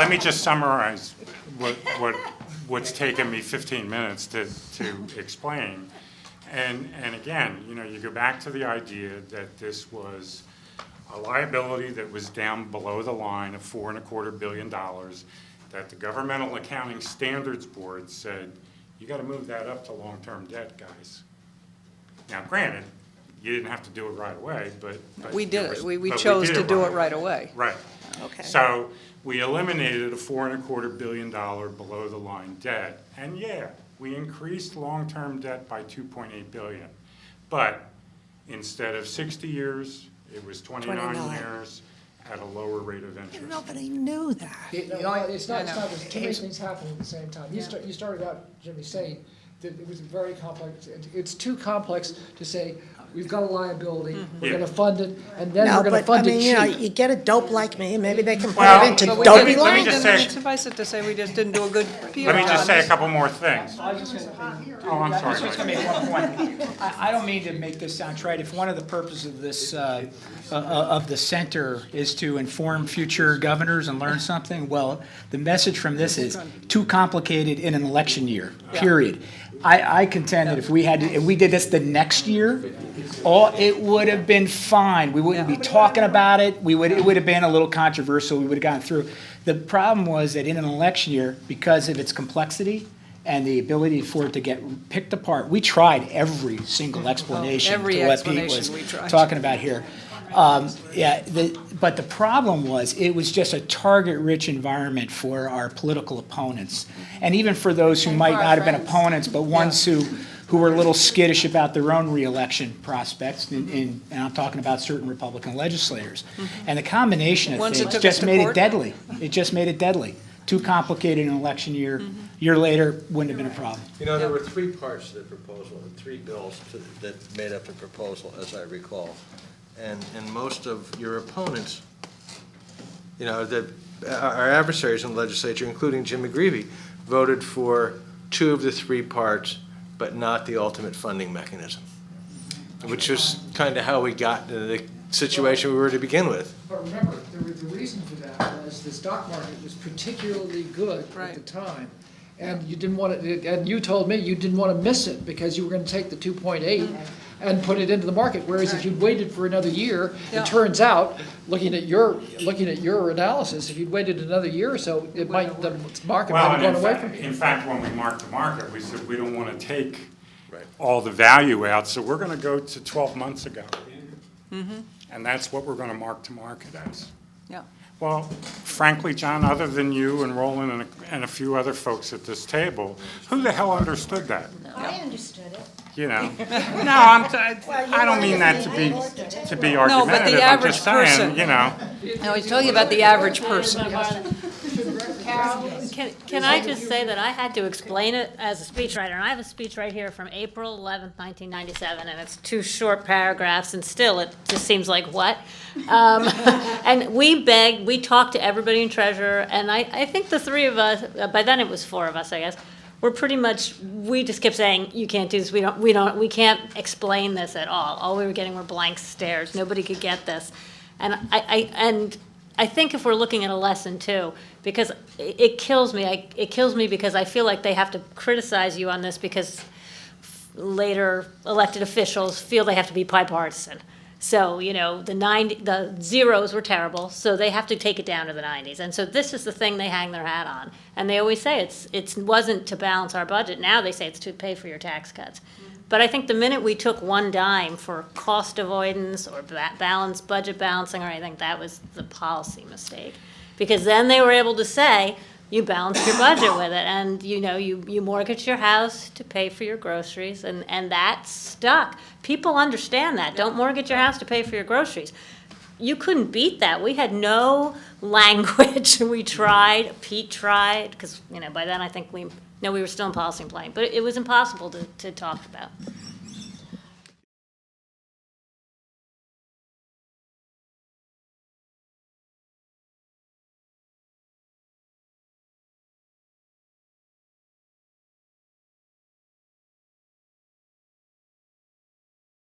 let me just summarize what's taken me 15 minutes to explain. And again, you go back to the idea that this was a liability that was down below the line of $4.25 billion, that the Governmental Accounting Standards Board said, you got to move that up to long-term debt, guys. Now, granted, you didn't have to do it right away, but we did it. We chose to do it right away. Right. Okay. So we eliminated a $4.25 billion below the line debt, and yeah, we increased long-term debt by $2.8 billion. But instead of 60 years, it was 29 years at a lower rate of interest. Nobody knew that. It's not, there's too many things happening at the same time. You started out, Jimmy, saying that it was very complex. It's too complex to say, we've got a liability, we're gonna fund it, and then No, we're gonna but, fund it cheap. you get a dope like me, maybe they can put Well, it into But we Let dopey me didn't, just line. say- suffice it to say, we just didn't do a good PR Let me just on say a this. couple more things. I was just gonna say, Oh, I'm I was sorry. just gonna make one point. I don't mean to make this sound trite. If one of the purposes of this, of the center is to inform future governors and learn something, well, the message from this is too complicated in an election year, period. I contend that if we did this the next year, it would have been fine. We wouldn't be talking about it. It would have been a little controversial. We would have gotten through. The problem was that in an election year, because of its complexity and the ability for it to get picked apart, we tried every single explanation Every to what Pete explanation was we tried. talking about here. But the problem was, it was just a target-rich environment for our political opponents. And even for those who might not have been opponents, but ones who were a little skittish about their own reelection prospects, and I'm talking about certain Republican legislators. And the combination of Ones that things took us just to made it court? deadly. It just made it deadly. Too complicated in an election year. Year later, wouldn't have been a problem. There were three parts to the proposal, three bills that made up the proposal, as I recall. And most of your opponents, our adversaries in the legislature, including Jim McGreevey, voted for two of the three parts, but not the ultimate funding mechanism, which was kind of how we got into the situation we were to begin with. But remember, the reason for that was the stock market was particularly good at the time. And you didn't want to, and you told me you didn't want to miss it because you were going to take the 2.8 and put it into the market. Whereas if you'd waited for another year, Yeah. it turns out, looking at your analysis, if you'd waited another year or so, the market might have gone away from you. In fact, when we marked the market, we said we don't want to take all the value out, so we're going to go to 12 months ago. And that's what we're going to mark to market as. Yeah. Well, frankly, John, other than you and Roland and a few other folks at this table, who the hell understood that? I understood it. No, I don't mean that to be argumentative. No, but the I'm average just saying, person. No, he's talking about the average person. Can I just say that I had to explain it as a speechwriter, and I have a speech right here from April 11th, 1997, and it's 2 short paragraphs, and still it just seems like what? And we talked to everybody in Treasurer, and I think the 3 of us, by then it was 4 of us, I guess, we're pretty much, we just kept saying, you can't do this, we can't explain this at all. All we were getting were blank stares, nobody could get this. And I think if we're looking at a lesson too, because it kills me. It kills me because I feel like they have to criticize you on this because later elected officials feel they have to be bipartisan. So, the zeros were terrible, so they have to take it down to the 90s. And so this is the thing they hang their hat on. And they always say it wasn't to balance our budget. Now they say it's to pay for your tax cuts. But I think the minute we took one dime for cost avoidance or budget balancing or anything, that was the policy mistake. Because then they were able to say, you balance your budget with it, and you mortgage your house to pay for your groceries, and that stuck. People understand that. Don't mortgage your house to pay for your groceries. You couldn't beat that. We had no language. We tried. Pete tried, because by then I think we were still in policy and planning, but it was impossible to talk about.